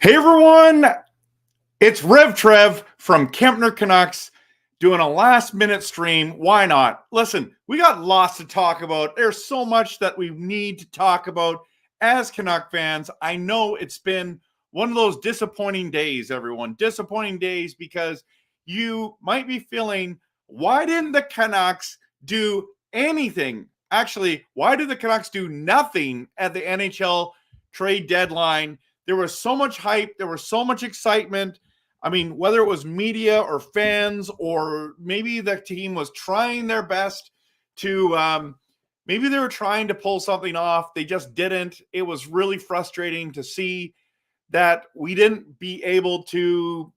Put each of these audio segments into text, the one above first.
Hey everyone, it's RevTrev from Kempner Canucks doing a last-minute stream. Why not? Listen, we got lots to talk about. There's so much that we need to talk about as Canuck fans. I know it's been one of those disappointing days, everyone. Disappointing days because you might be feeling, why didn't the Canucks do anything? Actually, why did the Canucks do nothing at the NHL Trade Deadline? There was so much hype. There was so much excitement. I mean, whether it was media or fans, or maybe the team was trying their best to, maybe they were trying to pull something off. They just didn't. It was really frustrating to see that we didn't be able to,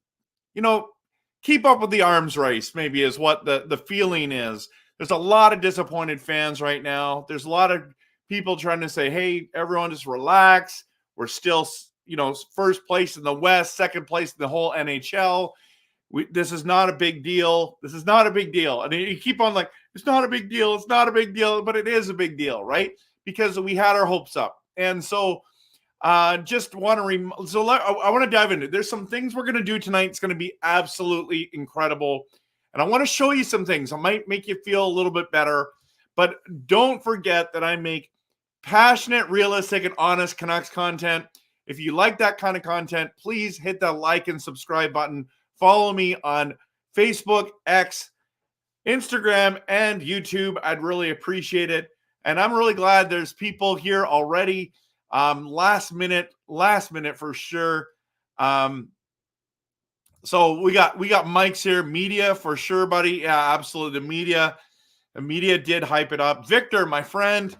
keep up with the arms race, maybe is what the feeling is. There's a lot of disappointed fans right now. There's a lot of people trying to say, hey, everyone just relax. We're still first place in the West, second place in the whole NHL. This is not a big deal. This is not a big deal. And you keep on like, it's not a big deal. It's not a big deal, but it is a big deal, right? Because we had our hopes up. And so just want to I want to dive into it. There's some things we're going to do tonight. It's going to be absolutely incredible. And I want to show you some things. I might make you feel a little bit better. But don't forget that I make passionate, realistic, and honest Canucks content. If you like that kind of content, please hit that like and subscribe button. Follow me on Facebook, X, Instagram, and YouTube. I'd really appreciate it. And I'm really glad there's people here already. Last minute for sure. So we got Mike's here. Media for sure, buddy. Yeah, absolutely. The media did hype it up. Victor, my friend,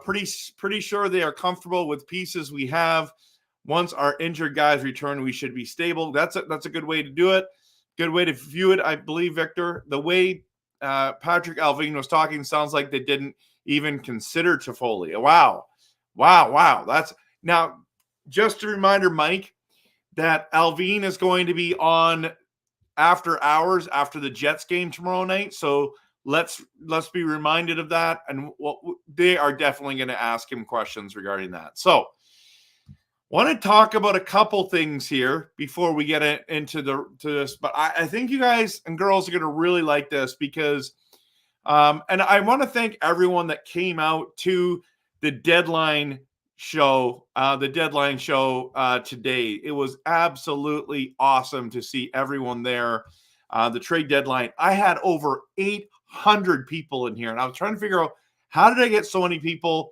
pretty sure they are comfortable with pieces we have. Once our injured guys return, we should be stable. That's a good way to do it. Good way to view it, I believe, Victor. The way Patrick Allvin was talking sounds like they didn't even consider Toffoli. Wow. That's now just a reminder, Mike, that Allvin is going to be on after hours after the Jets game tomorrow night. So let's be reminded of that, and they are definitely going to ask him questions regarding that. So want to talk about a couple things here before we get into this, but I think you guys and girls are going to really like this because, and I want to thank everyone that came out to the deadline show, today. It was absolutely awesome to see everyone there. The trade deadline. I had over 800 people in here, and I was trying to figure out, how did I get so many people?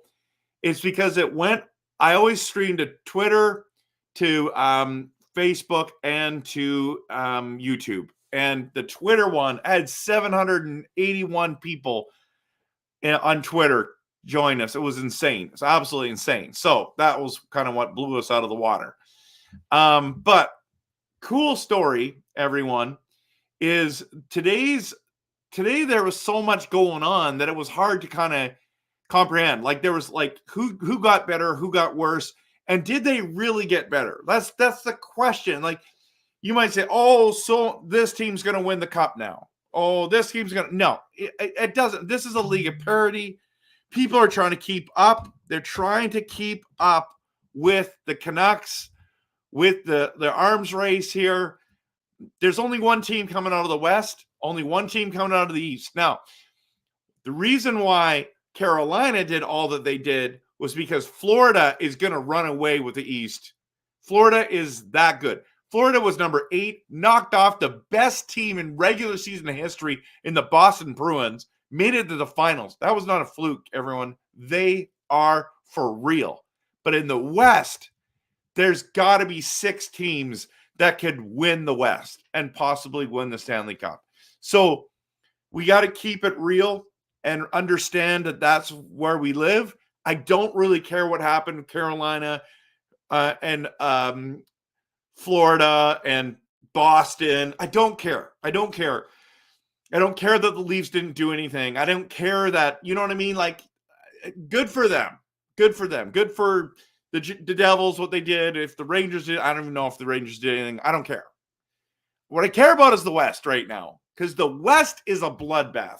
It's because I always stream to Twitter, to Facebook, and to YouTube. And the Twitter one, I had 781 people on Twitter join us. It was insane. It's absolutely insane. So that was kind of what blew us out of the water. But cool story, everyone, is today there was so much going on that it was hard to kind of comprehend. Like there was like who got better, who got worse, and did they really get better? That's the question. Like you might say, oh, so this team's going to win the cup now. Oh, this team's going to. No, it doesn't. This is a league of parity. People are trying to keep up. They're trying to keep up with the Canucks, with the arms race here. There's only one team coming out of the West, only one team coming out of the East. Now, the reason why Carolina did all that they did was because Florida is going to run away with the East. Florida is that good. Florida was number 8, knocked off the best team in regular season history in the Boston Bruins, made it to the finals. That was not a fluke, everyone. They are for real. But in the West, there's got to be 6 teams that could win the West and possibly win the Stanley Cup. So we got to keep it real and understand that that's where we live. I don't really care what happened in Carolina and Florida and Boston. I don't care. I don't care that the Leafs didn't do anything. I don't care that, you know what I mean? Like, good for them. Good for them. Good for the Devils, what they did. If the Rangers did, I don't even know if the Rangers did anything. I don't care. What I care about is the West right now, because the West is a bloodbath.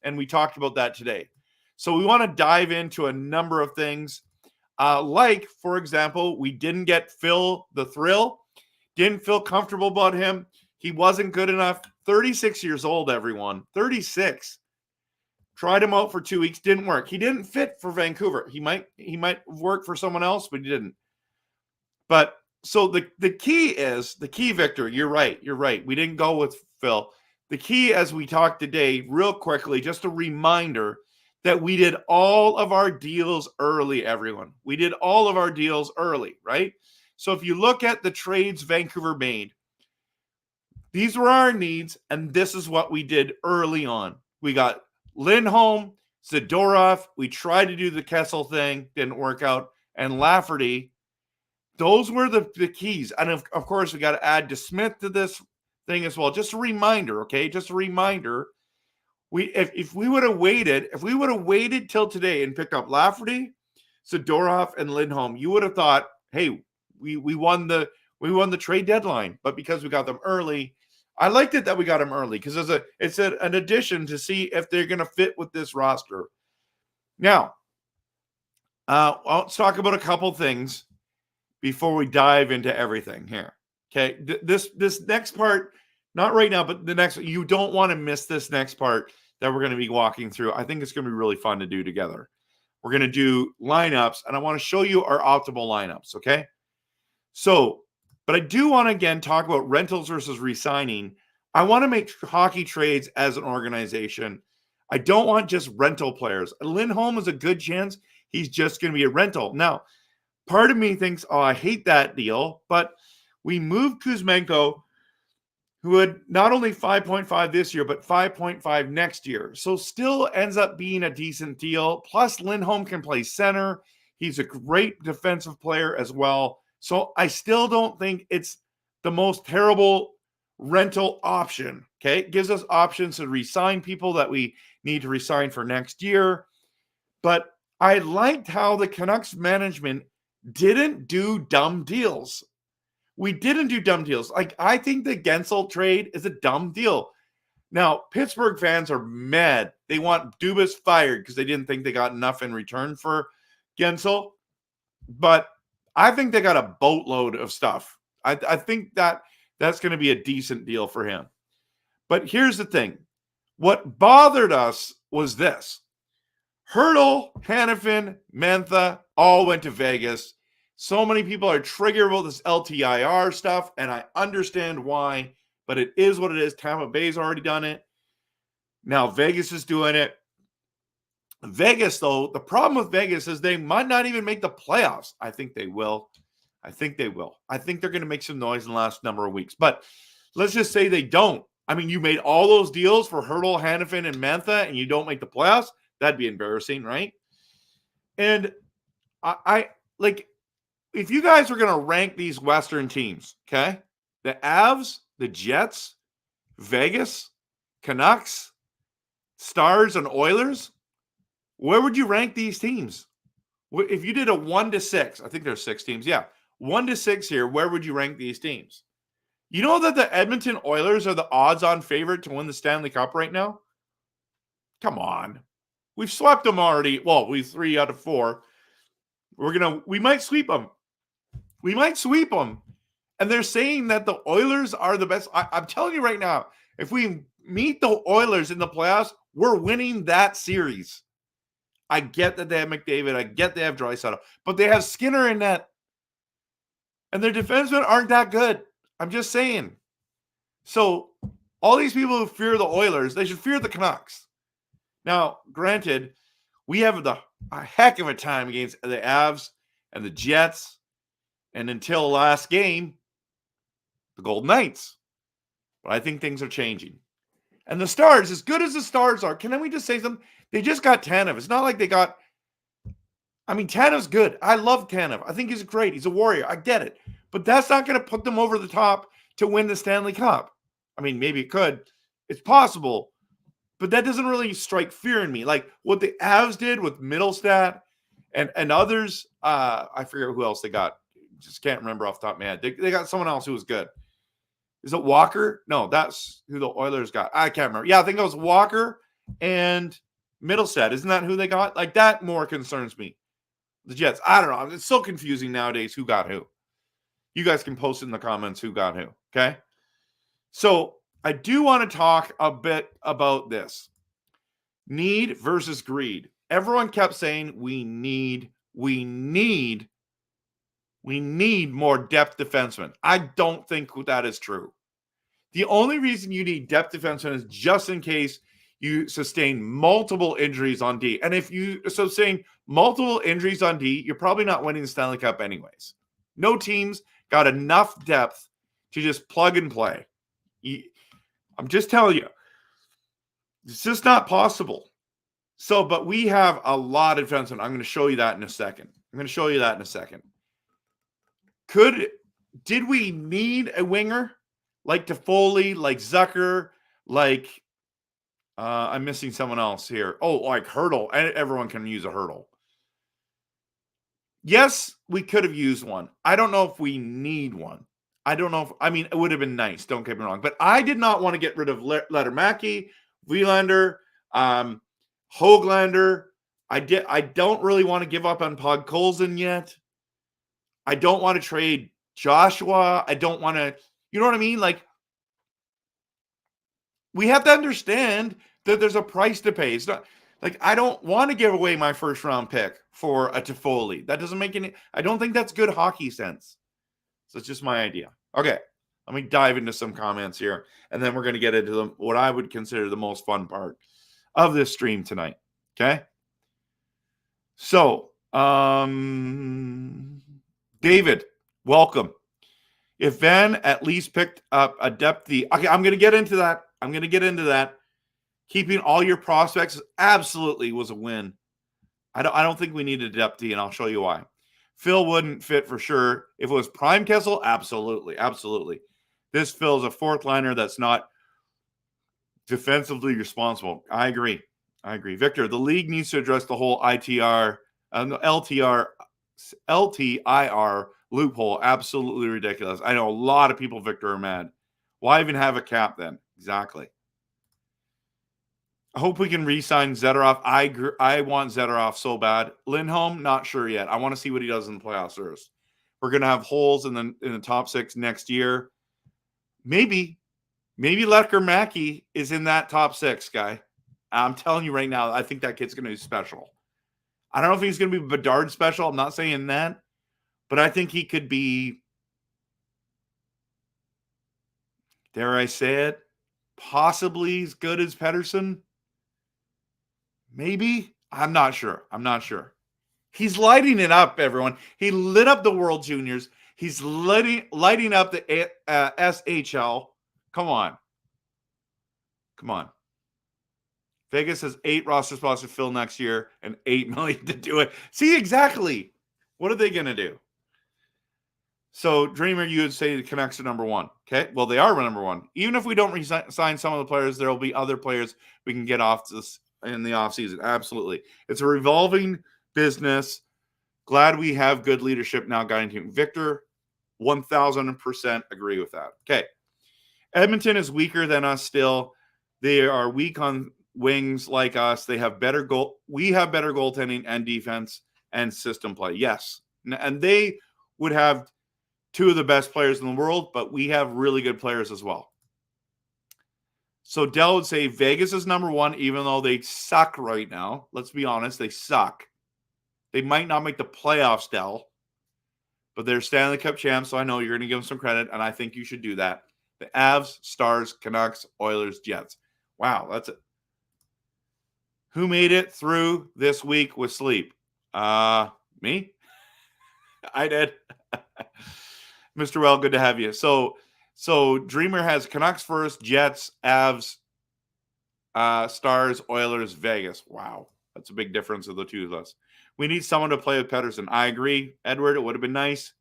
And we talked about that today. So we want to dive into a number of things. Like, for example, we didn't get Phil the Thrill. Didn't feel comfortable about him. He wasn't good enough. 36 years old, everyone. 36. Tried him out for 2 weeks. Didn't work. He didn't fit for Vancouver. He might work for someone else, but he didn't. But so the key, Victor, you're right. We didn't go with Phil. The key, as we talked today, real quickly, just a reminder that we did all of our deals early, everyone. We did all of our deals early, right? So if you look at the trades Vancouver made, these were our needs, and this is what we did early on. We got Lindholm, Zadorov. We tried to do the Kessel thing, didn't work out, and Lafferty. Those were the keys. And of course, we got to add DeSmith to this thing as well. Just a reminder, okay? Just a reminder. If we would have waited till today and picked up Lafferty, Zadorov, and Lindholm, you would have thought, hey, we won the trade deadline. But because we got them early, I liked it that we got them early because it's an addition to see if they're going to fit with this roster. Now, let's talk about a couple things before we dive into everything here. Okay, this next part, not right now, but the next, you don't want to miss this next part that we're going to be walking through. I think it's going to be really fun to do together. We're going to do lineups, and I want to show you our optimal lineups, okay? So, but I do want to, again, talk about rentals versus re-signing. I want to make hockey trades as an organization. I don't want just rental players. Lindholm is a good chance he's just going to be a rental. Now, part of me thinks, oh, I hate that deal, but we moved Kuzmenko, who had not only 5.5 this year, but 5.5 next year. So still ends up being a decent deal. Plus, Lindholm can play center. He's a great defensive player as well. So I still don't think it's the most terrible rental option. Okay. It gives us options to re-sign people that we need to re-sign for next year. But I liked how the Canucks management didn't do dumb deals. We didn't do dumb deals. Like, I think the Gensel trade is a dumb deal. Now, Pittsburgh fans are mad. They want Dubas fired because they didn't think they got enough in return for Gensel. But I think they got a boatload of stuff. I think that's going to be a decent deal for him. But here's the thing. What bothered us was this. Hertl, Hanifin, Mantha all went to Vegas. So many people are triggered about this LTIR stuff, and I understand why, but it is what it is. Tampa Bay's already done it. Now Vegas is doing it. Vegas, though, the problem with Vegas is they might not even make the playoffs. I think they will. I think they're going to make some noise in the last number of weeks. But let's just say they don't. I mean, you made all those deals for Hertl, Hanifin, and Mantha, and you don't make the playoffs? That'd be embarrassing, right? And I like, if you guys are going to rank these Western teams, okay, the Avs, the Jets, Vegas, Canucks, Stars, and Oilers, where would you rank these teams? If you did a 1 to 6, I think there's 6 teams. Yeah, 1 to 6 here, where would you rank these teams? You know that the Edmonton Oilers are the odds-on favorite to win the Stanley Cup right now? Come on. We've swept them already. Well, we 3 out of 4. We might sweep them. We might sweep them. And they're saying that the Oilers are the best. I'm telling you right now, if we meet the Oilers in the playoffs, we're winning that series. I get that they have McDavid. I get they have Draisaitl. But they have Skinner in net. And their defensemen aren't that good. I'm just saying. So all these people who fear the Oilers, they should fear the Canucks. Now, granted, we have a heck of a time against the Avs and the Jets. And until last game, the Golden Knights. But I think things are changing. And the Stars, as good as the Stars are, can we just say something? They just got Tanev. It's not like they got... I mean, Tanev's good. I love Tanev. I think he's great. He's a warrior. I get it. But that's not going to put them over the top to win the Stanley Cup. I mean, maybe it could. It's possible. But that doesn't really strike fear in me. Like what the Avs did with Middlestat and others. I forget who else they got. Just can't remember off the top of my head. They got someone else who was good. Is it Walker? No, that's who the Oilers got. I can't remember. Yeah, I think it was Walker and Middlestat. Isn't that who they got? Like, that more concerns me. The Jets. I don't know. It's so confusing nowadays who got who. You guys can post in the comments who got who, okay? So I do want to talk a bit about this. Need versus greed. Everyone kept saying we need more depth defensemen. I don't think that is true. The only reason you need depth defensemen is just in case you sustain multiple injuries on D. And if you sustain multiple injuries on D, you're probably not winning the Stanley Cup anyways. No teams got enough depth to just plug and play. I'm just telling you, it's just not possible. So, but we have a lot of defensemen. I'm going to show you that in a second. Did we need a winger like Toffoli, like Zucker, like I'm missing someone else here. Oh, like Hurdle. Everyone can use a Hurdle. Yes, we could have used one. I don't know if we need one. I don't know if, it would have been nice. Don't get me wrong. But I did not want to get rid of Lettermacki, Wielander, Höglander. I don't really want to give up on Podkolzin yet. I don't want to trade Joshua. I don't want to, you know what I mean? Like, we have to understand that there's a price to pay. It's not like I don't want to give away my first round pick for a Toffoli. That doesn't make any, I don't think that's good hockey sense. So it's just my idea. Okay, let me dive into some comments here, and then we're going to get into what I would consider the most fun part of this stream tonight. Okay? So, David, welcome. If Van at least picked up a depthy, okay, I'm going to get into that. Keeping all your prospects absolutely was a win. I don't think we needed a depthy, and I'll show you why. Phil wouldn't fit for sure. If it was Prime Kessel, absolutely. This Phil's a fourth liner that's not defensively responsible. I agree. Victor, the league needs to address the whole LTIR loophole. Absolutely ridiculous. I know a lot of people, Victor, are mad. Why even have a cap then? Exactly. I hope we can re-sign Zedorov. I want Zedorov so bad. Lindholm, not sure yet. I want to see what he does in the playoffs first. We're going to have holes in the top six next year. Maybe Lettermacki is in that top six, guy. I'm telling you right now, I think that kid's going to be special. I don't know if he's going to be Bedard special. I'm not saying that. But I think he could be, dare I say it, possibly as good as Pettersson. Maybe. I'm not sure. He's lighting it up, everyone. He lit up the World Juniors. He's lighting up the SHL. Come on. Vegas has 8 roster spots to fill next year and $8 million to do it. See, exactly. What are they going to do? So, Dreamer, you would say the Canucks are number one. Okay, well, they are number one. Even if we don't sign some of the players, there will be other players we can get off this in the offseason. Absolutely. It's a revolving business. Glad we have good leadership now guiding team. Victor, 1,000% agree with that. Okay. Edmonton is weaker than us still. They are weak on wings like us. They have better goal. We have better goaltending and defense and system play. Yes. And they would have 2 of the best players in the world, but we have really good players as well. So Dell would say Vegas is number one, even though they suck right now. Let's be honest, they suck. They might not make the playoffs, Dell, but they're Stanley Cup champs, so I know you're going to give them some credit, and I think you should do that. The Avs, Stars, Canucks, Oilers, Jets. Wow, that's it. Who made it through this week with sleep? Me? I did. Mr. Well, good to have you. So Dreamer has Canucks first, Jets, Avs, Stars, Oilers, Vegas. Wow. That's a big difference of the two of us. We need someone to play with Pettersson. I agree. Edward, it would have been nice.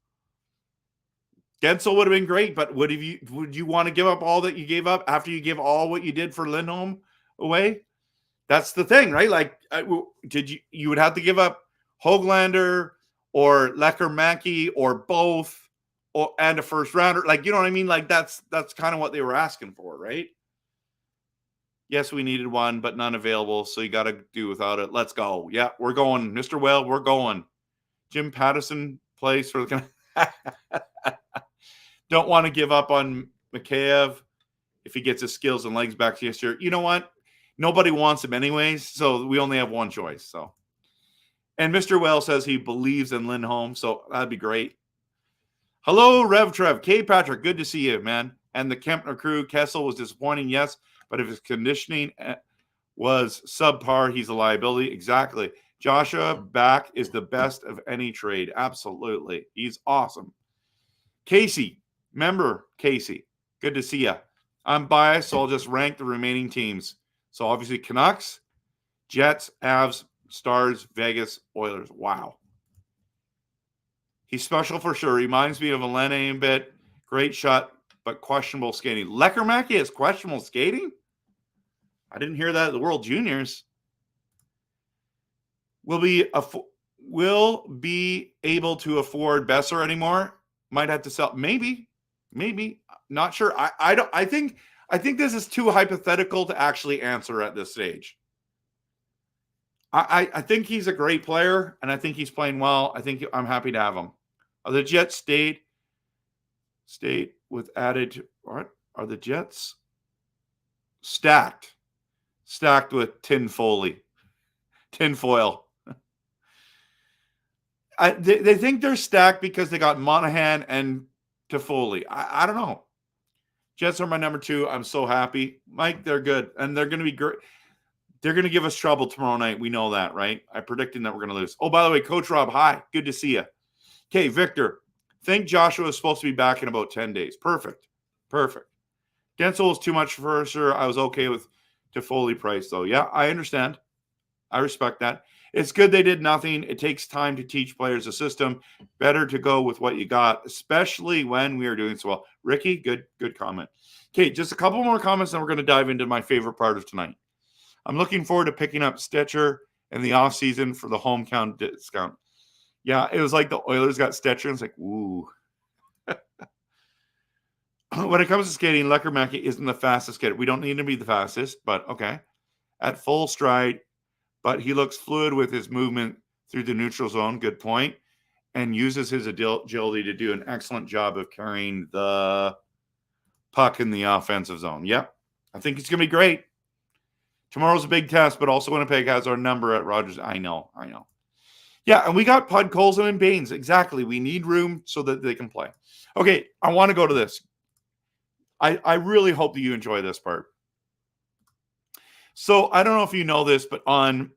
Gensel would have been great, but would you want to give up all that you gave up after you give all what you did for Lindholm away? That's the thing, right? Like, you would have to give up Höglander or Lettermacki or both, and a first rounder. Like, you know what I mean? Like, that's kind of what they were asking for, right? Yes, we needed one, but none available, so you got to do without it. Let's go. Yeah, we're going. Mr. Well, we're going. Jim Pattison plays for the Don't want to give up on Mikheyev if he gets his skills and legs back this year. You know what? Nobody wants him anyways, so we only have one choice. So, and Mr. Whale says he believes in Lindholm, so that'd be great. Hello, RevTrev. K. Patrick, good to see you, man. And the Kempner crew. Kessel was disappointing, yes, but if his conditioning was subpar, he's a liability. Exactly. Joshua back is the best of any trade. Absolutely. He's awesome. Casey, member Casey, good to see you. I'm biased, so I'll just rank the remaining teams. So obviously Canucks, Jets, Avs, Stars, Vegas, Oilers. Wow. He's special for sure. Reminds me of Elene a bit. Great shot, but questionable skating. Lekermacki has questionable skating? I didn't hear that at the World Juniors. Will be able to afford Besser anymore? Might have to sell. Maybe. Not sure. I think this is too hypothetical to actually answer at this stage. I think he's a great player, and I think he's playing well. I'm happy to have him. The Jets stayed with added. What are the Jets? Stacked with tinfoil. They think they're stacked because they got Monahan and Toffoli. I don't know. Jets are my number 2. I'm so happy. Mike, they're good. And they're going to be great. They're going to give us trouble tomorrow night. We know that, right? I'm predicting that we're going to lose. Oh, by the way, Coach Rob, hi. Good to see you. Okay, Victor. Think Joshua is supposed to be back in about 10 days. Perfect. Gensel is too much for sure. I was okay with Toffoli price, though. Yeah, I understand. I respect that. It's good they did nothing. It takes time to teach players a system. Better to go with what you got, especially when we are doing so well. Ricky, good comment. Okay, just a couple more comments, and we're going to dive into my favorite part of tonight. I'm looking forward to picking up Stetcher in the offseason for the hometown discount. Yeah, it was like the Oilers got Stetcher, and it's like, ooh. When it comes to skating, Lekermacki isn't the fastest skater. We don't need to be the fastest, but okay. At full stride, but he looks fluid with his movement through the neutral zone. Good point. And uses his agility to do an excellent job of carrying the puck in the offensive zone. Yep. I think it's going to be great. Tomorrow's a big test, but also Winnipeg has our number at Rogers. I know. Yeah, and we got Podkolzin and Baines. Exactly. We need room so that they can play. Okay, I want to go to this. I really hope that you enjoy this part. So I don't know if you know this, but on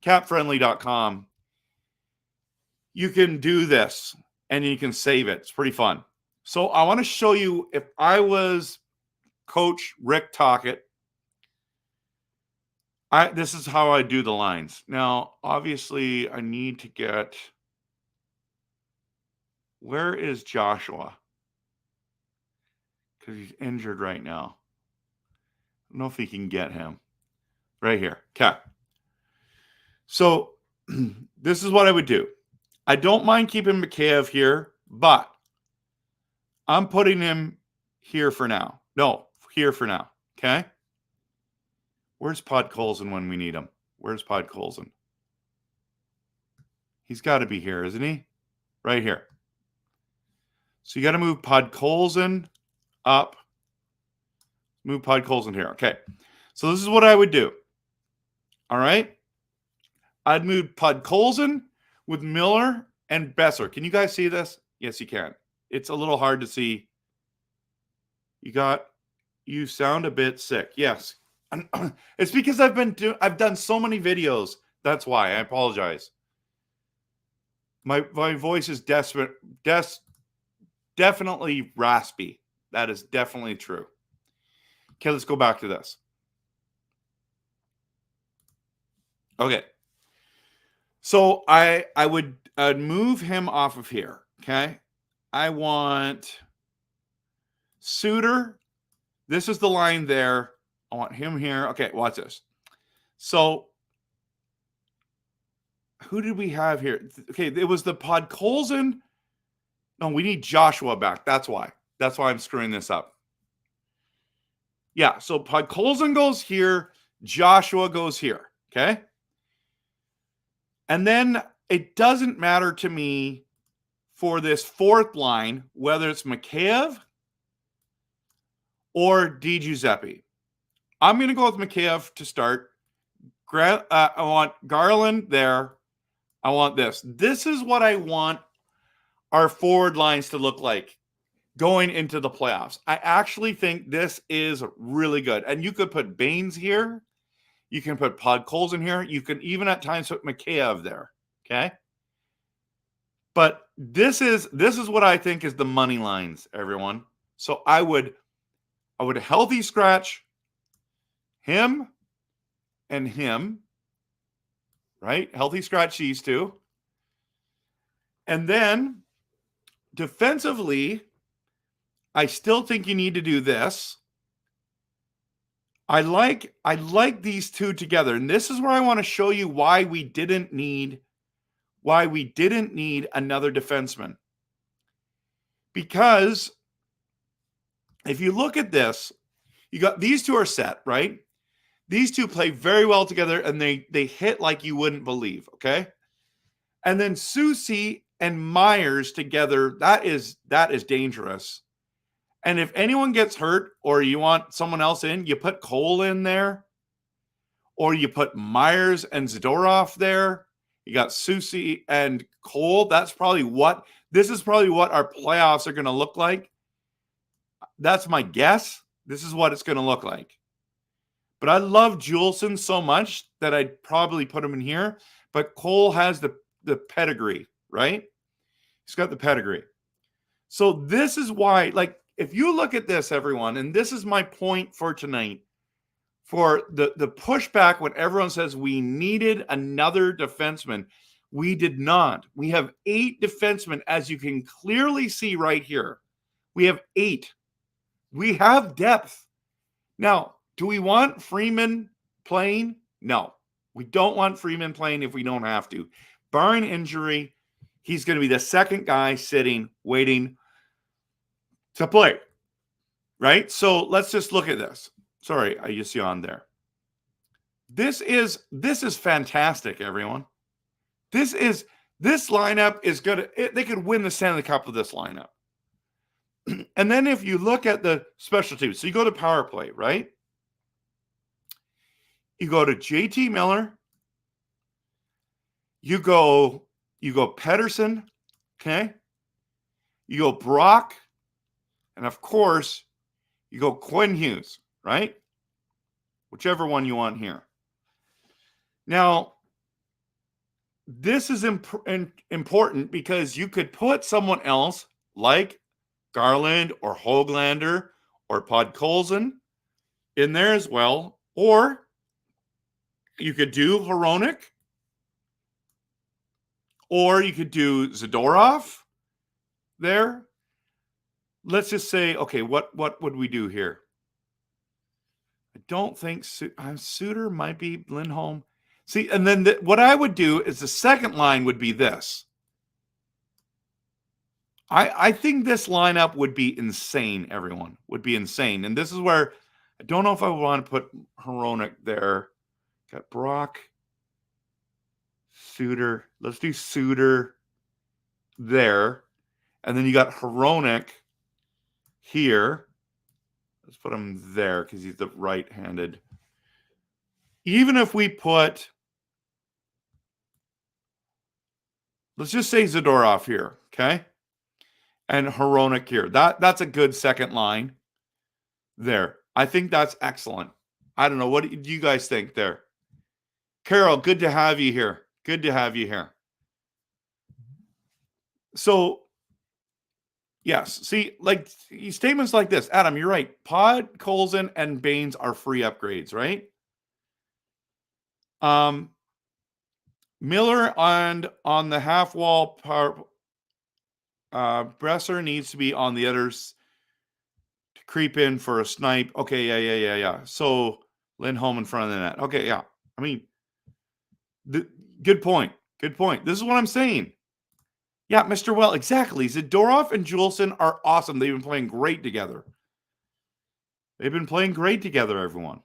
capfriendly.com, you can do this and you can save it. It's pretty fun. So I want to show you, if I was Coach Rick Tocchet, this is how I do the lines. Now, obviously, I need to get, where is Joshua? Because he's injured right now. I don't know if he can get him. Right here. Okay. So this is what I would do. I don't mind keeping Mikheyev here, but I'm putting him here for now. No, here for now. Okay. Where's Podkolzin when we need him? Where's Podkolzin? He's got to be here, isn't he? Right here. So you got to move Podkolzin up. Move Podkolzin here. Okay. So this is what I would do. All right. I'd move Podkolzin with Miller and Besser. Can you guys see this? Yes, you can. It's a little hard to see. You sound a bit sick. Yes. It's because I've done so many videos. That's why. I apologize. My voice is definitely raspy. That is definitely true. Okay, let's go back to this. Okay. So I'd move him off of here. Okay. I want Suter. This is the line there. I want him here. Okay, watch this. So who did we have here? Okay, it was the Podkolzin. No, we need Joshua back. That's why. That's why I'm screwing this up. Yeah, so Podkolzin goes here. Joshua goes here. Okay. And then it doesn't matter to me for this fourth line, whether it's Mikheyev or Di Giuseppe. I'm going to go with Mikheyev to start. I want Garland there. I want this. This is what I want our forward lines to look like going into the playoffs. I actually think this is really good. And you could put Baines here. You can put Podkolzin here. You can even at times put Mikheyev there. Okay. But this is what I think is the money lines, everyone. So I would healthy scratch him and him, right? Healthy scratch these two. And then defensively, I still think you need to do this. I like these two together. And this is where I want to show you why we didn't need another defenseman. Because if you look at this, you got these two are set, right? These two play very well together and they hit like you wouldn't believe, okay? And then Soucy and Myers together, that is dangerous. And if anyone gets hurt or you want someone else in, you put Cole in there or you put Myers and Zadorov there. You got Soucy and Cole. This is probably what our playoffs are going to look like. That's my guess. This is what it's going to look like. But I love Juleson so much that I'd probably put him in here. But Cole has the pedigree, right? He's got the pedigree. So this is why, like, if you look at this, everyone, and this is my point for tonight, for the pushback when everyone says we needed another defenseman. We did not. We have 8 defensemen, as you can clearly see right here. We have 8. We have depth. Now, do we want Freeman playing? No. We don't want Freeman playing if we don't have to. Barring injury, he's going to be the second guy sitting, waiting to play. Right? So let's just look at this. Sorry, I just yawned there. This is fantastic, everyone. This lineup is good. They could win the Stanley Cup with this lineup. And then if you look at the special teams, so you go to power play, right? You go to JT Miller. You go Pedersen, okay? You go Brock, and of course, you go Quinn Hughes, right? Whichever one you want here. Now, this is important because you could put someone else like Garland or Höglander or Podkolzin in there as well. Or you could do Hronek. Or you could do Zadorov there. Let's just say, okay, what would we do here? I don't think Suter might be Lindholm. See, and then what I would do is the second line would be this. I think this lineup would be insane, everyone. Would be insane. And this is where I don't know if I would want to put Hronek there. Got Brock, Suter. Let's do Suter there. And then you got Hronek here. Let's put him there because he's the right-handed. Even if we put, let's just say Zadorov here, okay? And Hronek here. That's a good second line there. I think that's excellent. I don't know. What do you guys think there? Carol, good to have you here. Good to have you here. So, yes. See, like statements like this. Adam, you're right. Podkolzin and Baines are free upgrades, right? Miller on the half wall power. Bresser needs to be on the others to creep in for a snipe. Okay, yeah. So Lindholm in front of the net. Okay, yeah. I mean, good point. Good point. This is what I'm saying. Yeah, Mr. Well, exactly. Zadorov and Juleson are awesome. They've been playing great together. They've been playing great together, everyone.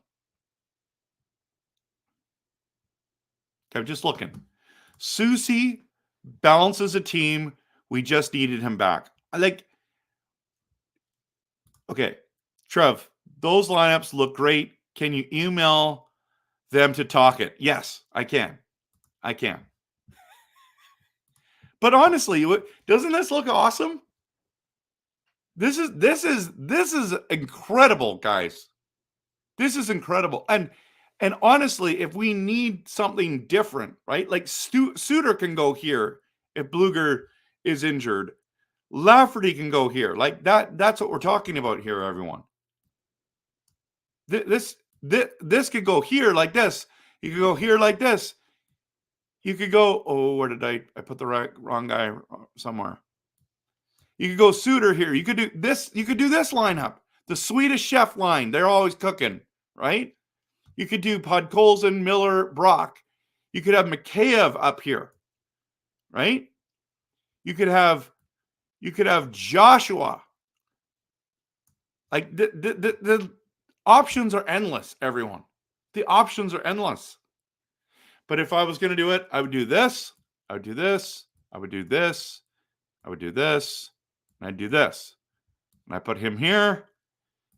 Okay, I'm just looking. Soucy balances a team We just needed him back. Okay, Trev, those lineups look great. Can you email them to talk it? Yes, I can. But honestly, doesn't this look awesome? This is incredible, guys. This is incredible. And honestly, if we need something different, right? Like Suter can go here if Blueger is injured. Lafferty can go here. Like that's what we're talking about here, everyone. This could go here like this. You could go here like this. You could go, oh, where did I put the wrong guy somewhere. You could go Suter here. You could do this. You could do this lineup. The Swedish chef line. They're always cooking, right? You could do Podkolzin, Miller, Brock. You could have Mikheyev up here, right? You could have Joshua. Like the options are endless, everyone. The options are endless. But if I was going to do it, I would do this. I would do this. I would do this. I would do this. And I'd do this. And I put him here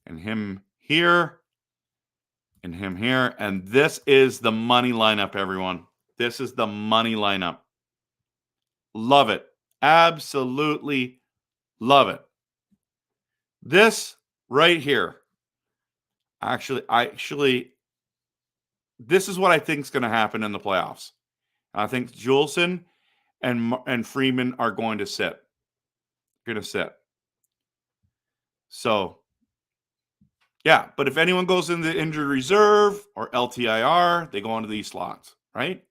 and him here and him here. And this is the money lineup, everyone. This is the money lineup. Love it. Absolutely love it. This right here. Actually, this is what I think is going to happen in the playoffs. I think Juleson and Freeman are going to sit. So, yeah. But if anyone goes in the injured reserve or LTIR, they go into these slots, right?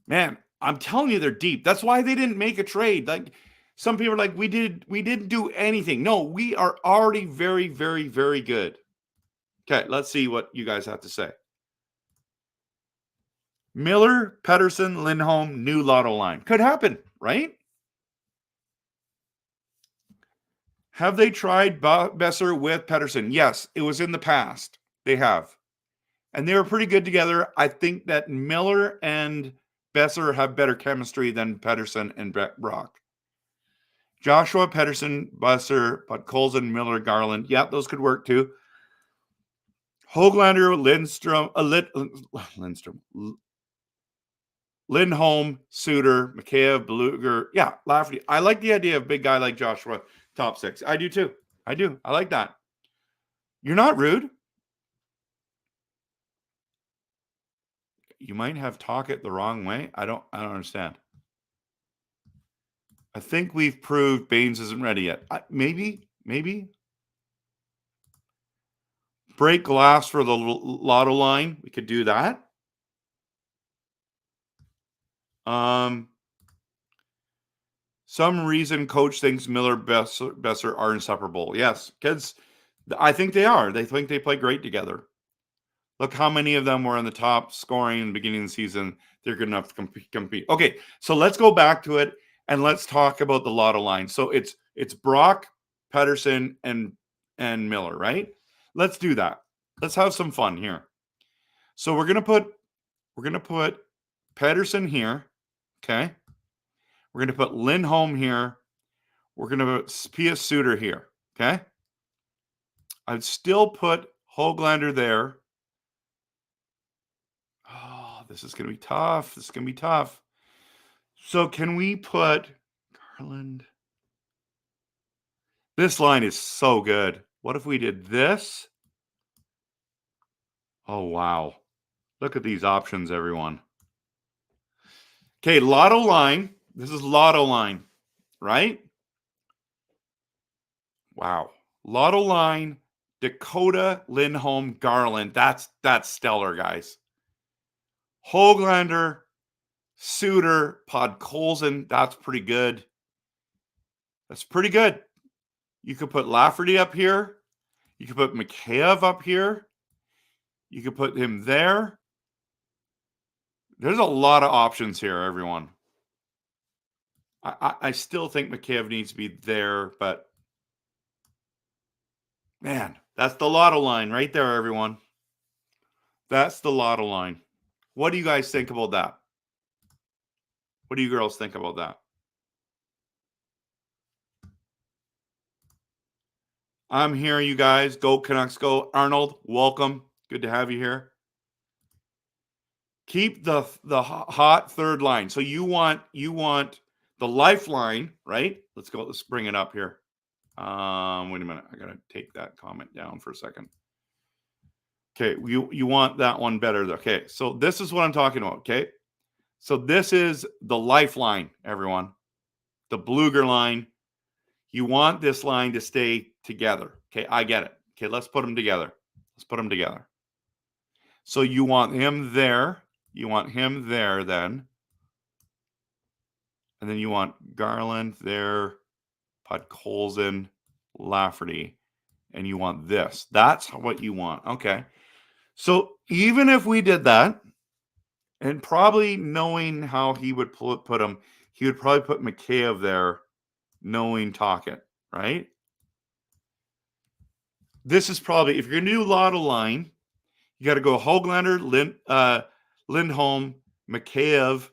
Man, I'm telling you, they're deep. That's why they didn't make a trade. Like some people are like, we didn't do anything. No, we are already very, very, very good. Okay, let's see what you guys have to say. Miller, Pettersson, Lindholm, new Lotto line. Could happen, right? Have they tried Besser with Pettersson? Yes, it was in the past. They have. And they were pretty good together. I think that Miller and Besser have better chemistry than Pettersson and Brock. Joshua, Pettersson, Besser, Podkolzin, Miller, Garland. Yeah, those could work too. Höglander, Lindholm, Suter, Mikheyev, Blueger. Yeah, Lafferty. I like the idea of a big guy like Joshua, top six. I do too. I do. I like that. You're not rude. You might have talk it the wrong way. I don't understand. I think we've proved Baines isn't ready yet. Maybe. Break glass for the Lotto line. We could do that. Some reason coach thinks Miller, Besser are inseparable. Yes, kids. I think they are. They think they play great together. Look how many of them were in the top scoring in the beginning of the season. They're good enough to compete. Okay, so let's go back to it and let's talk about the Lotto line. So it's Brock, Pettersson, and Miller, right? Let's do that. Let's have some fun here. So we're gonna put Pettersson here. Okay. We're gonna put Lindholm here. We're gonna put P.S. Suter here. Okay. I'd still put Höglander there. Oh, this is going to be tough. So can we put Garland? This line is so good. What if we did this? Oh, wow. Look at these options, everyone. Okay, Lotto line. This is Lotto line, right? Wow. Lotto line, Dakota, Lindholm, Garland. That's stellar, guys. Höglander, Suter, Podkolzin. That's pretty good. You could put Lafferty up here. You could put Mikheyev up here. You could put him there. There's a lot of options here, everyone. I still think Mikheyev needs to be there, but man, that's the Lotto line right there, everyone. That's the Lotto line. What do you guys think about that? What do you girls think about that? I'm here, you guys. Go Canucks, go. Arnold, welcome. Good to have you here. Keep the hot third line. So you want the lifeline, right? Let's go. Let's bring it up here. Wait a minute. I gotta take that comment down for a second. Okay, you want that one better. Okay, so this is what I'm talking about. Okay, so this is the lifeline, everyone. The Bluger line. You want this line to stay together. Okay, I get it. Okay, let's put them together. Let's put them together. So you want him there. You want him there then. And then you want Garland there, Podkolzin, Lafferty. And you want this. That's what you want. Okay. So even if we did that, and probably knowing how he would put him, he would probably put Mikheyev there, knowing Tocchet, right? This is probably, if you're going to do Lotto line, you got to go Hoglander, Lindholm, Mikheyev,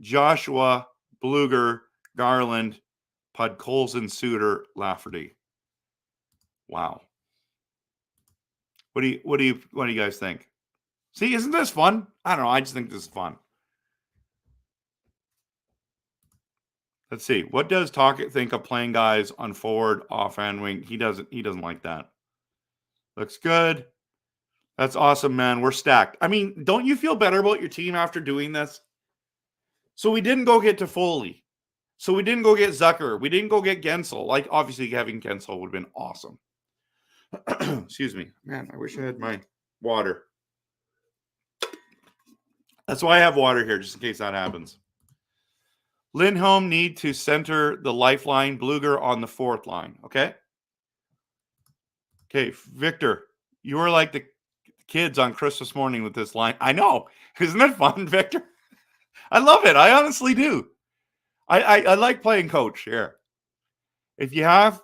Joshua, Bluger, Garland, Podkolzin, Suter, Lafferty. Wow. What do you guys think? See, isn't this fun? I don't know. I just think this is fun. Let's see. What does Tocchet think of playing guys on forward, off and wing? He doesn't like that. Looks good. That's awesome, man. We're stacked. I mean, don't you feel better about your team after doing this? So we didn't go get Toffoli. So we didn't go get Zucker. We didn't go get Gensel. Like, obviously, having Gensel would have been awesome. Excuse me. Man, I wish I had my water. That's why I have water here, just in case that happens. Lindholm need to center the lifeline. Bluger on the fourth line. Okay? Okay, Victor, you were like the kids on Christmas morning with this line. I know. Isn't it fun, Victor? I love it. I honestly do. I like playing coach here. If you have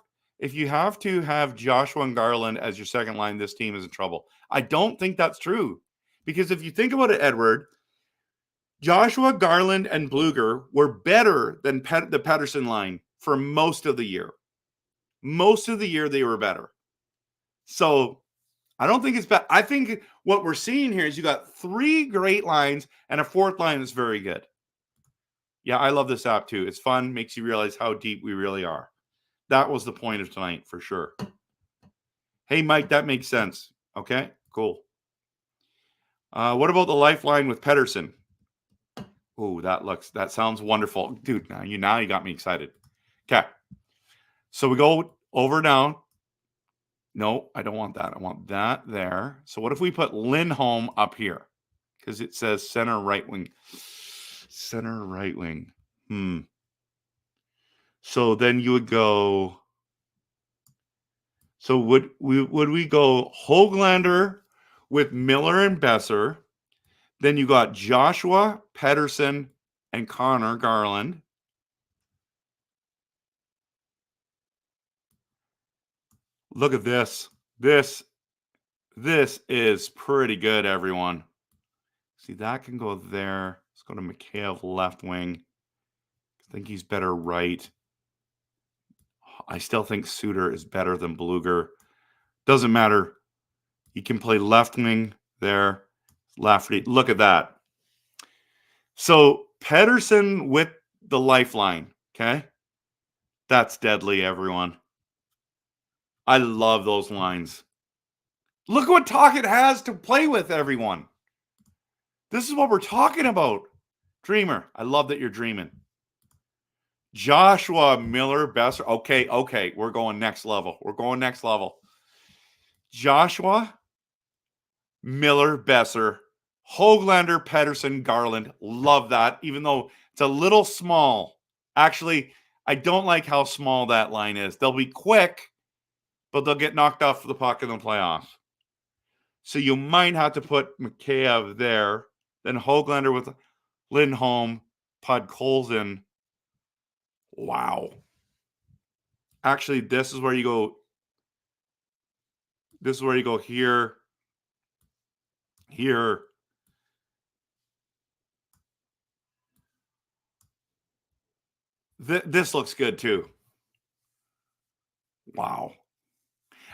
to have Joshua and Garland as your second line, this team is in trouble. I don't think that's true. Because if you think about it, Edward, Joshua, Garland, and Bluger were better than the Pettersson line for most of the year. Most of the year, they were better. So I don't think it's bad. I think what we're seeing here is you got 3 great lines and a fourth line that's very good. Yeah, I love this app too. It's fun, makes you realize how deep we really are. That was the point of tonight for sure. Hey, Mike, that makes sense. Okay, cool. What about the lifeline with Pettersson? Oh, that sounds wonderful. Dude, now you got me excited. Okay. So we go over down. No, I don't want that. I want that there. So what if we put Lindholm up here? Because it says center right wing. Center right wing. So then you would go. So would we go Hoglander with Miller and Besser? Then you got Joshua, Pettersson, and Connor Garland. Look at this. This is pretty good, everyone. See, that can go there. Let's go to Mikheyev left wing. I think he's better right. I still think Suter is better than Bluger. Doesn't matter. He can play left wing there. Lafferty. Look at that. So Pettersson with the lifeline. Okay. That's deadly, everyone. I love those lines. Look what Tocchet has to play with, everyone. This is what we're talking about. Dreamer. I love that you're dreaming. Joshua, Miller, Besser. Okay. We're going next level. Joshua, Miller, Besser, Hoglander, Pettersson, Garland. Love that, even though it's a little small. Actually, I don't like how small that line is. They'll be quick, but they'll get knocked off the puck in the playoffs. So you might have to put Mikheyev there, then Hoglander with Lindholm, Podkolzin. Wow. Actually, this is where you go. This is where you go here. This looks good too. Wow.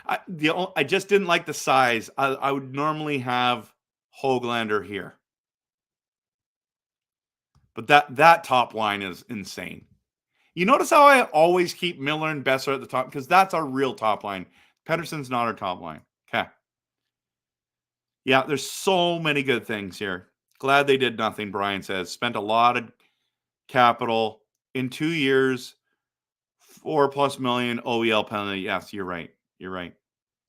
I just didn't like the size. I would normally have Höglander here. But that top line is insane. You notice how I always keep Miller and Besser at the top? Because that's our real top line. Pettersson's not our top line. Okay. Yeah, there's so many good things here. Glad they did nothing, Brian says. Spent a lot of capital in 2 years, $4+ million OEL penalty. Yes, you're right. You're right.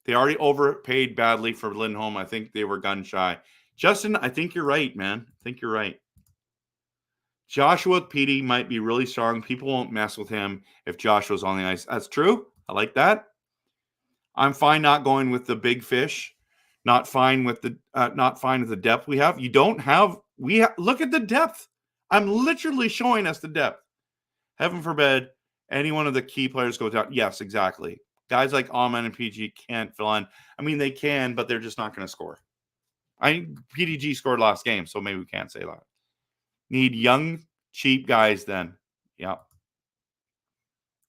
They already overpaid badly for Lindholm. I think they were gun shy. Justin, I think you're right, man. I think you're right. Joshua Petey might be really strong. People won't mess with him if Joshua's on the ice. That's true. I like that. I'm fine not going with the big fish. Not fine with the depth we have. You don't have. Look at the depth. I'm literally showing us the depth. Heaven forbid any one of the key players goes out. Yes, exactly. Guys like Allman and PG can't fill in. I mean, they can, but they're just not going to score. PDG scored last game, so maybe we can't say that. Need young, cheap guys then. Yeah.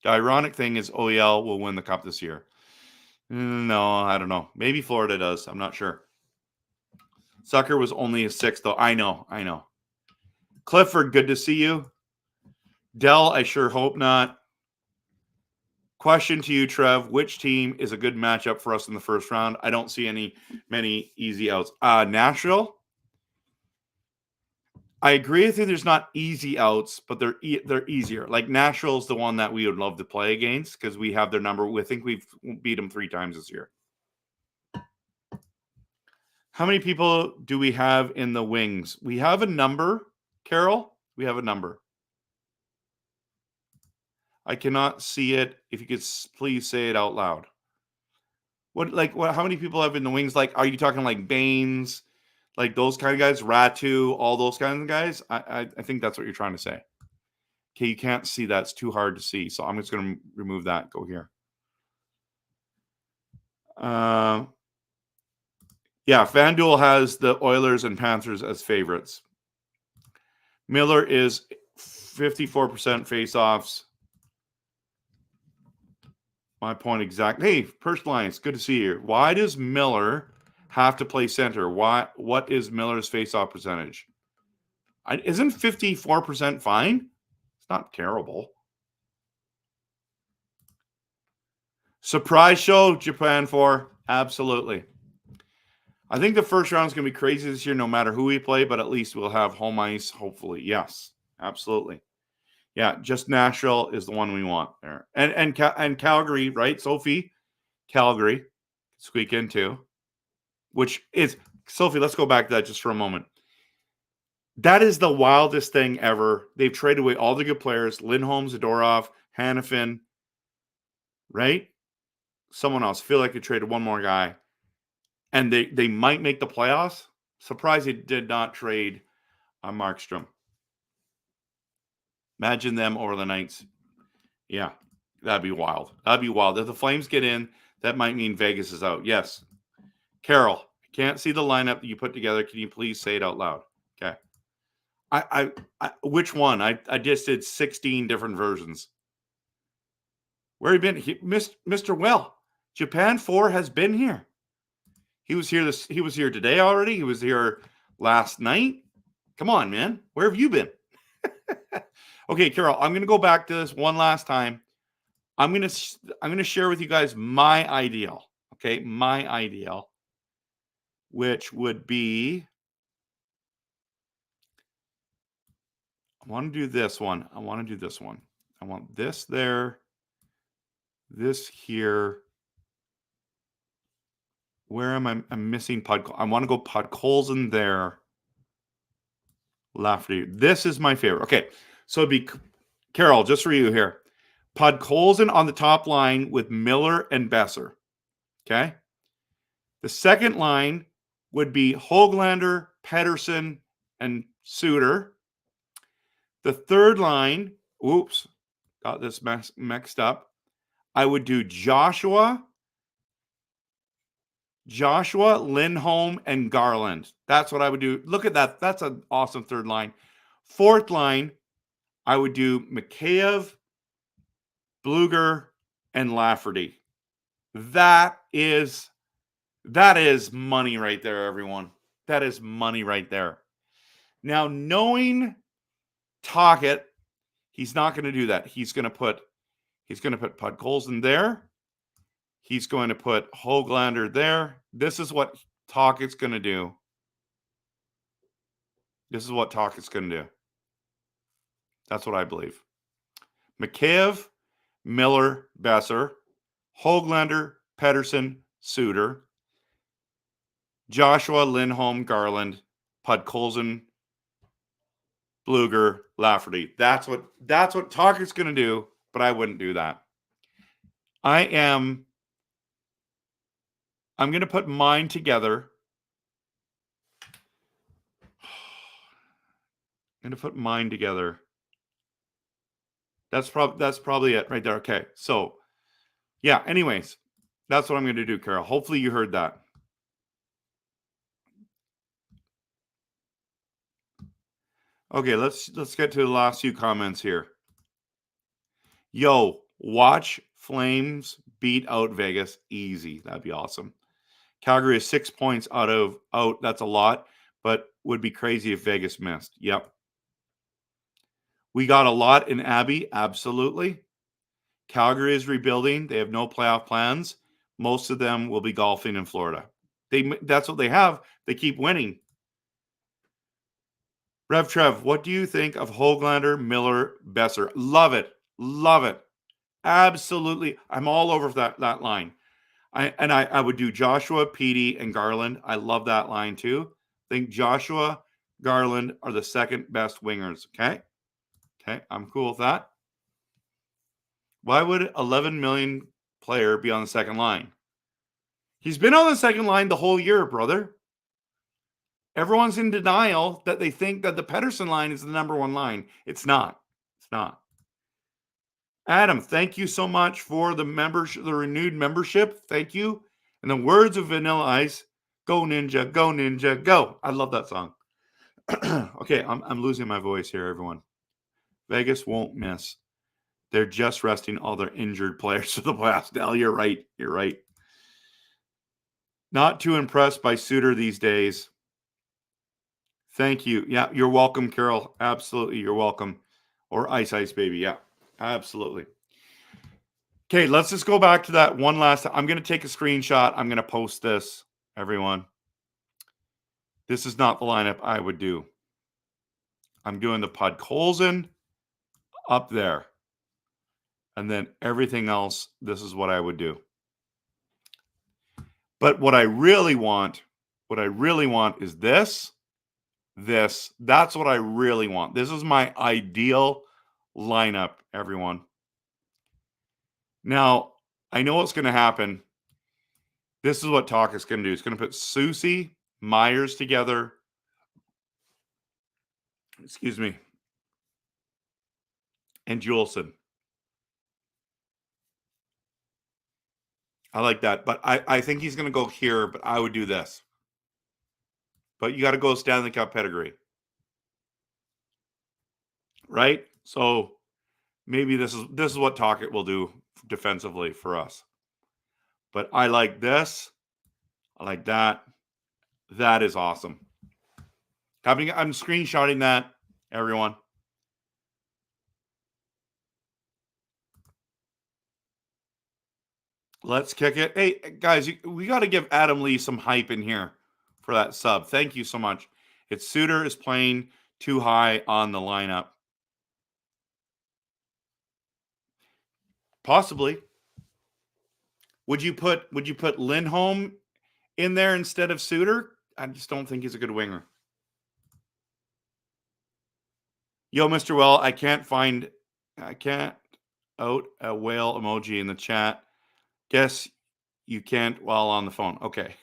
The ironic thing is OEL will win the cup this year. No, I don't know. Maybe Florida does. I'm not sure. Sucker was only a 6, though. I know. Clifford, good to see you. Dell, I sure hope not. Question to you, Trev. Which team is a good matchup for us in the first round? I don't see many easy outs. Nashville. I agree with you. There's not easy outs, but they're easier. Like Nashville's the one that we would love to play against because we have their number. I think we've beat them 3 times this year. How many people do we have in the wings? We have a number, Carol. We have a number. I cannot see it. If you could please say it out loud. How many people have in the wings? Like, are you talking like Baines? Like those kind of guys, Ratu, all those kinds of guys. I think that's what you're trying to say. Okay, you can't see that. It's too hard to see. So I'm just going to remove that. Go here. Yeah, FanDuel has the Oilers and Panthers as favorites. Miller is 54% face-offs. My point exactly. Hey, Personalized, good to see you. Why does Miller have to play center? What is Miller's face-off percentage? Isn't 54% fine? It's not terrible. Surprise show, Japan 4. Absolutely. I think the first round is going to be crazy this year no matter who we play, but at least we'll have home ice, hopefully. Yes, absolutely. Yeah, just Nashville is the one we want there. And Calgary, right, Sophie? Calgary, squeak in too. Which is, Sophie, let's go back to that just for a moment. That is the wildest thing ever. They've traded away all the good players. Lindholm, Zadorov, Hanifin, right? Someone else. Feel like they traded one more guy. And they might make the playoffs. Surprised they did not trade Markstrom. Imagine them over the Knights. Yeah, that'd be wild. That'd be wild. If the Flames get in, that might mean Vegas is out. Yes. Carol, I can't see the lineup that you put together. Can you please say it out loud? Okay. I which one? I just did 16 different versions. Where have you been? Mr. Well, Japan 4 has been here. He was here today already. He was here last night. Come on, man. Where have you been? Okay, Carol, I'm going to go back to this one last time. I'm going to share with you guys my ideal. Okay, my ideal, which would be, I want to do this one. I want this there, this here. Where am I? I'm missing I want to go Podkolzin there. Lafferty. This is my favorite. Okay, so it'd be Carol, just for you here. Podkolzin on the top line with Miller and Besser. Okay. The second line would be Höglander, Pettersson, and Suter. The third line, oops, got this mixed up. I would do Joshua, Lindholm, and Garland. That's what I would do. Look at that. That's an awesome third line. Fourth line, I would do Mikheyev, Bluger, and Lafferty. That is money right there, everyone. That is money right there. Now, knowing Tocchet, he's not going to do that. He's going to put Podkolzin there. He's going to put Höglander there. This is what Tocchet's going to do. This is what Tocchet's going to do. That's what I believe. Mikheyev, Miller, Besser, Höglander, Pettersson, Suter, Joshua, Lindholm, Garland, Podkolzin, Bluger, Lafferty. That's what Tocchet's going to do, but I wouldn't do that. I'm going to put mine together. I'm going to put mine together. That's probably it right there. Okay. So, yeah, anyways, that's what I'm going to do, Carol. Hopefully you heard that. Okay, let's get to the last few comments here. Yo, watch Flames beat out Vegas easy. That'd be awesome. Calgary is 6 points out. That's a lot, but would be crazy if Vegas missed. Yep. We got a lot in Abby. Absolutely. Calgary is rebuilding. They have no playoff plans. Most of them will be golfing in Florida. That's what they have. They keep winning. RevTrev, what do you think of Höglander, Miller, Besser? Love it. Love it. Absolutely. I'm all over that line. I would do Joshua, Petey, and Garland. I love that line too. I think Joshua, Garland are the second best wingers. Okay. I'm cool with that. Why would 11 million player be on the second line? He's been on the second line the whole year, brother. Everyone's in denial that they think that the Pettersson line is the number one line. It's not. It's not. Adam, thank you so much for the renewed membership. Thank you. And the words of Vanilla Ice, go Ninja, go Ninja, go. I love that song. Okay, I'm losing my voice here, everyone. Vegas won't miss. They're just resting all their injured players for the playoffs. Now, you're right. You're right. Not too impressed by Suter these days. Thank you. Yeah, you're welcome, Carol. Absolutely, you're welcome. Or Ice Baby. Yeah, absolutely. Okay, let's just go back to that one last time. I'm going to take a screenshot. I'm going to post this, everyone. This is not the lineup I would do. I'm doing the Podkolzin up there. And then everything else, this is what I would do. But what I really want is this. That's what I really want. This is my ideal lineup, everyone. Now, I know what's going to happen. This is what Talk is going to do. It's going to put Susie, Myers together. Excuse me. And Juleson. I like that. But I think he's going to go here, but I would do this. But you got to go Stanley Cup pedigree. Right? So maybe this is what Tocchet will do defensively for us. But I like this. I like that. That is awesome. I'm screenshotting that, everyone. Let's kick it. Hey, guys, we got to give Adam Lee some hype in here for that sub. Thank you so much. It's Suter is playing too high on the lineup. Possibly. Would you put Lindholm in there instead of Suter? I just don't think he's a good winger. Yo, Mr. Well, I can't out a whale emoji in the chat. Guess you can't while on the phone. Okay.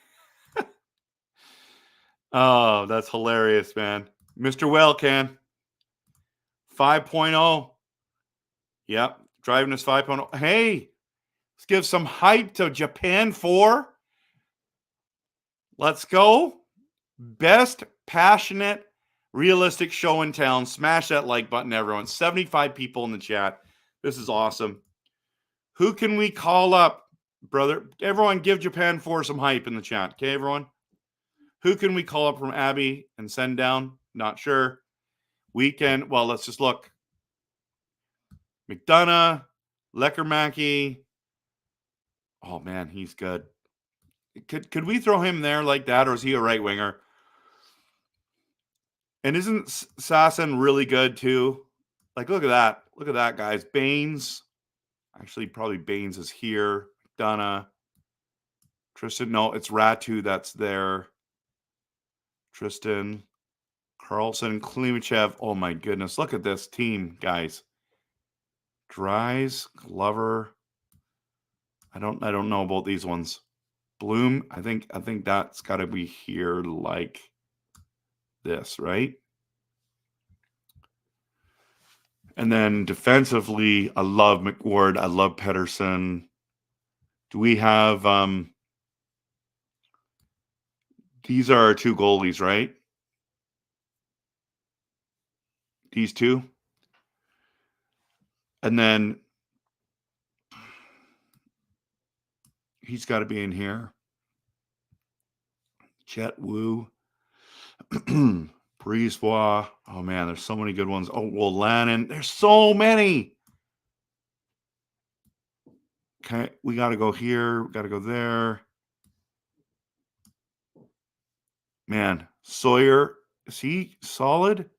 Oh, that's hilarious, man. Mr. Well can. 5.0. Yep. Driving us 5.0. Hey, let's give some hype to Japan 4. Let's go. Best passionate, realistic show in town. Smash that like button, everyone. 75 people in the chat. This is awesome. Who can we call up, brother? Everyone give Japan 4 some hype in the chat. Okay, everyone? Who can we call up from Abby and send down? Not sure. We can, well, let's just look. McDonough, Leckermacki. Oh, man, he's good. Could we throw him there like that, or is he a right winger? And isn't Sasson really good too? Like, look at that. Look at that, guys. Baines. Actually, probably Baines is here. McDonough. Tristan. No, it's Ratu that's there. Tristan. Carlson. Klimachev. Oh, my goodness. Look at this team, guys. Dries. Glover. I don't know about these ones. Bloom. I think that's got to be here like this, right? And then defensively, I love McWard. I love Pedersen. Do we have these are our 2 goalies, right? These 2. And then he's got to be in here. Chet Wu. Brisebois. Oh, man, there's so many good ones. Oh, well, Lannon. There's so many. Okay, we got to go here. We got to go there. Man, Sawyer. Is he solid?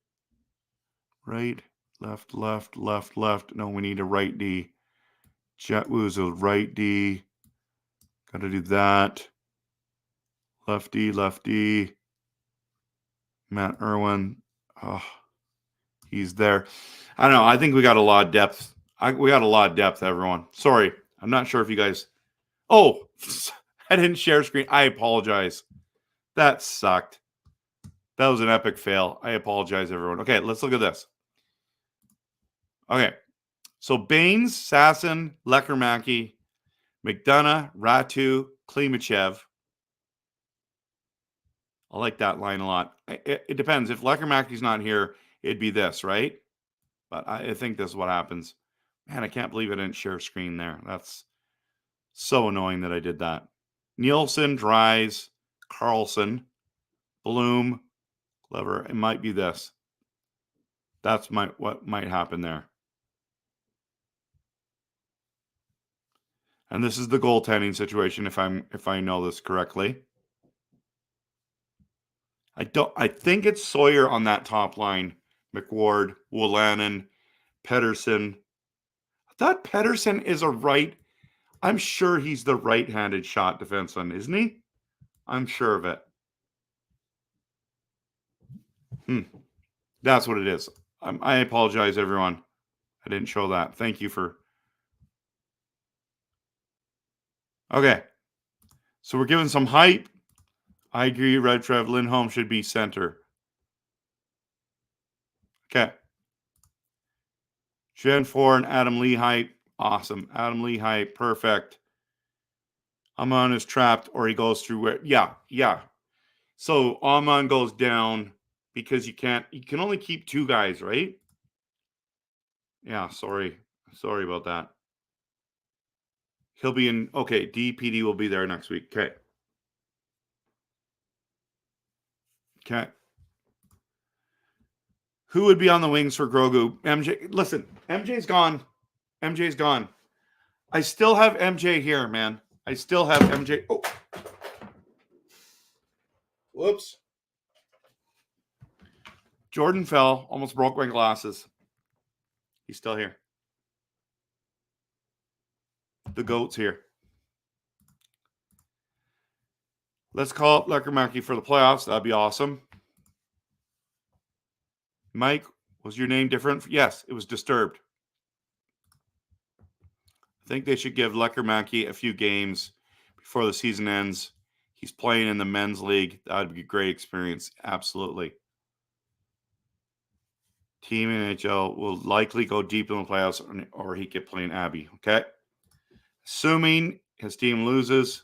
Right, left, left, left, left. No, we need a right D. Chet Wu's a right D. Got to do that. Left D, left D. Matt Irwin. Oh, he's there. I don't know. I think we got a lot of depth. We got a lot of depth, everyone. Sorry. I'm not sure if you guys... Oh, I didn't share screen. I apologize. That sucked. That was an epic fail. I apologize, everyone. Okay, let's look at this. Okay. So Baines, Sasson, Leckermacki, McDonough, Ratu, Klimachev. I like that line a lot. It depends. If Leckermacki's not here, it'd be this, right? But I think this is what happens. Man, I can't believe I didn't share screen there. That's so annoying that I did that. Nielsen, Dries, Carlson, Bloom, Clever. It might be this. That's what might happen there. And this is the goaltending situation if I know this correctly. I think it's Sawyer on that top line. McWard, Wolanin, Pedersen. I thought Pedersen is a right. I'm sure he's the right-handed shot defenseman, isn't he? I'm sure of it. That's what it is. I apologize, everyone. I didn't show that. Thank you for... Okay. So we're giving some hype. I agree, RevTrev. Lindholm should be center. Okay. Gen 4 and Adam Lee hype. Awesome. Adam Lee hype. Perfect. Amon is trapped or he goes through where... Yeah. So Amon goes down because you can only keep 2 guys, right? Yeah, sorry. Sorry about that. He'll be in... Okay, DPD will be there next week. Okay. Okay. Who would be on the wings for Grogu? MJ. Listen, MJ's gone. MJ's gone. I still have MJ here, man. I still have MJ. Oh. Whoops. Jordan fell. Almost broke my glasses. He's still here. The GOAT's here. Let's call up Leckermacki for the playoffs. That'd be awesome. Mike, was your name different? Yes, it was Disturbed. I think they should give Leckermacki a few games before the season ends. He's playing in the men's league. That would be a great experience. Absolutely. Team NHL will likely go deep in the playoffs or he could play in Abby. Okay. Assuming his team loses.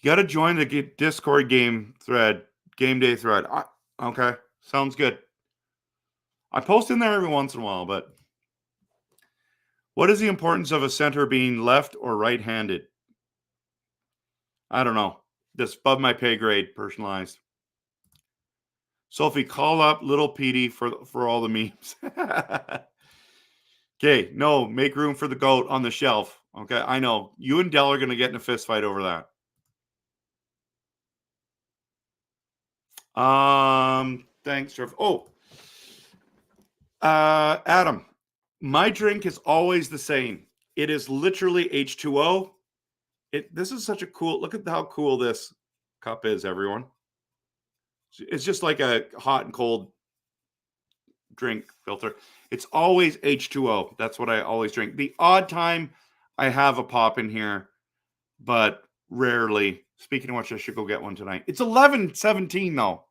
You got to join the Discord game day thread. Okay. Sounds good. I post in there every once in a while, but What is the importance of a center being left or right-handed? I don't know. That's above my pay grade, personalized. Sophie, call up little Petey for all the memes. Okay, no, make room for the goat on the shelf. Okay, I know. You and Dell are going to get in a fist fight over that. Thanks, Trev. Oh, Adam, my drink is always the same. It is literally H2O. This is such a cool, look at how cool this cup is, everyone. It's just like a hot and cold drink filter. It's always H2O. That's what I always drink. The odd time I have a pop in here, but rarely. Speaking of which, I should go get one tonight. It's 11:17 though.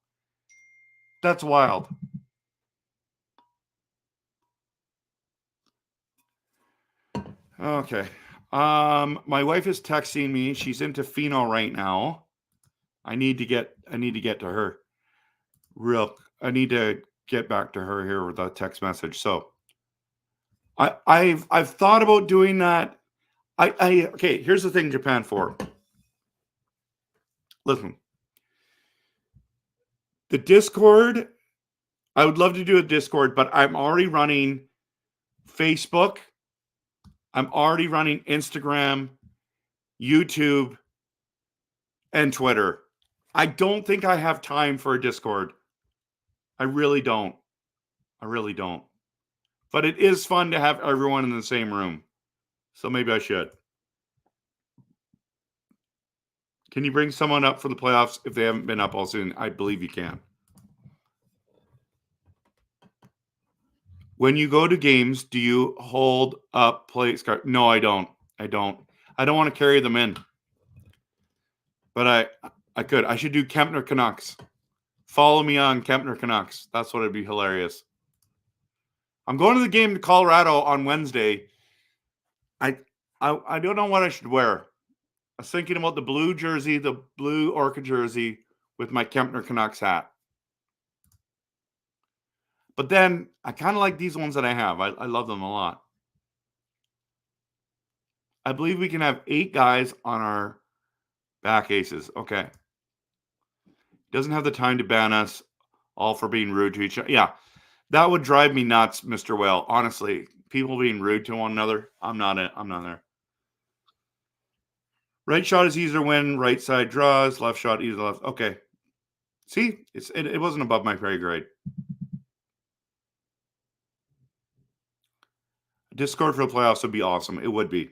That's wild. Okay. My wife is texting me. She's into pheno right now. I need to get to her. I need to get back to her here with a text message. So I've thought about doing that. Okay, here's the thing, Japan for. Listen. The Discord, I would love to do a Discord, but I'm already running Facebook. I'm already running Instagram, YouTube, and Twitter. I don't think I have time for a Discord. I really don't. But it is fun to have everyone in the same room. So maybe I should. Can you bring someone up for the playoffs if they haven't been up all soon? I believe you can. When you go to games, do you hold up plates? No, I don't. I don't want to carry them in. But I could. I should do Kempner Canucks. Follow me on Kempner Canucks. That's what would be hilarious. I'm going to the game to Colorado on Wednesday. I don't know what I should wear. I was thinking about the blue jersey, the blue Orca jersey with my Kempner Canucks hat. But then I kind of like these ones that I have. I love them a lot. I believe we can have 8 guys on our back aces. Okay. Doesn't have the time to ban us all for being rude to each other. Yeah. That would drive me nuts, Mr. Whale. Honestly, people being rude to one another. I'm not there. Right shot is easier to win. Right side draws. Left shot easier left. Okay. See, it wasn't above my pay grade. Discord for the playoffs would be awesome. It would be.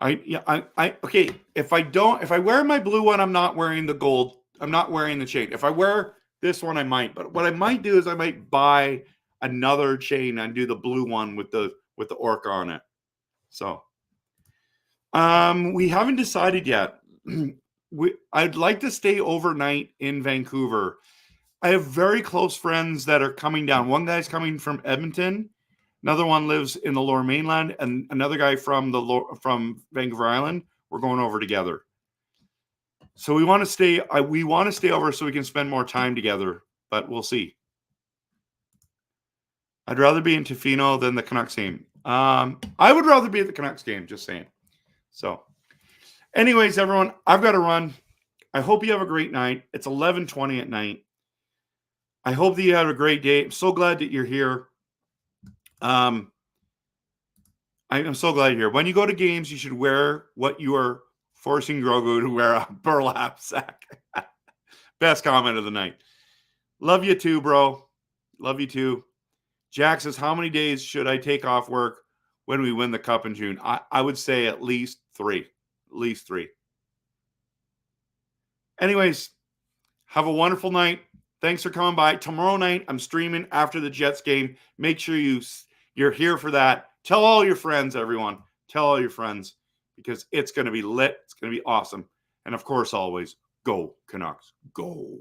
Okay. If I wear my blue one, I'm not wearing the gold. I'm not wearing the chain. If I wear this one, I might. But what I might do is I might buy another chain and do the blue one with the orca on it. So, we haven't decided yet. I'd like to stay overnight in Vancouver. I have very close friends that are coming down. One guy's coming from Edmonton. Another one lives in the Lower Mainland, and another guy from Vancouver Island. We're going over together. So we want to stay. We want to stay over so we can spend more time together. But we'll see. I'd rather be in Tofino than the Canucks game. I would rather be at the Canucks game. Just saying. So, anyways, everyone, I've got to run. I hope you have a great night. It's 11:20 at night. I hope that you had a great day. I'm so glad that you're here. I'm so glad you're here. When you go to games, you should wear what you are forcing Grogu to wear, a burlap sack. Best comment of the night. Love you too, bro. Love you too. Jack says, how many days should I take off work when we win the cup in June? I would say at least 3. At least 3. Anyways, have a wonderful night. Thanks for coming by. Tomorrow night, I'm streaming after the Jets game. Make sure you're here for that. Tell all your friends, everyone. Tell all your friends because it's going to be lit. It's going to be awesome. And of course, always, go Canucks. Go.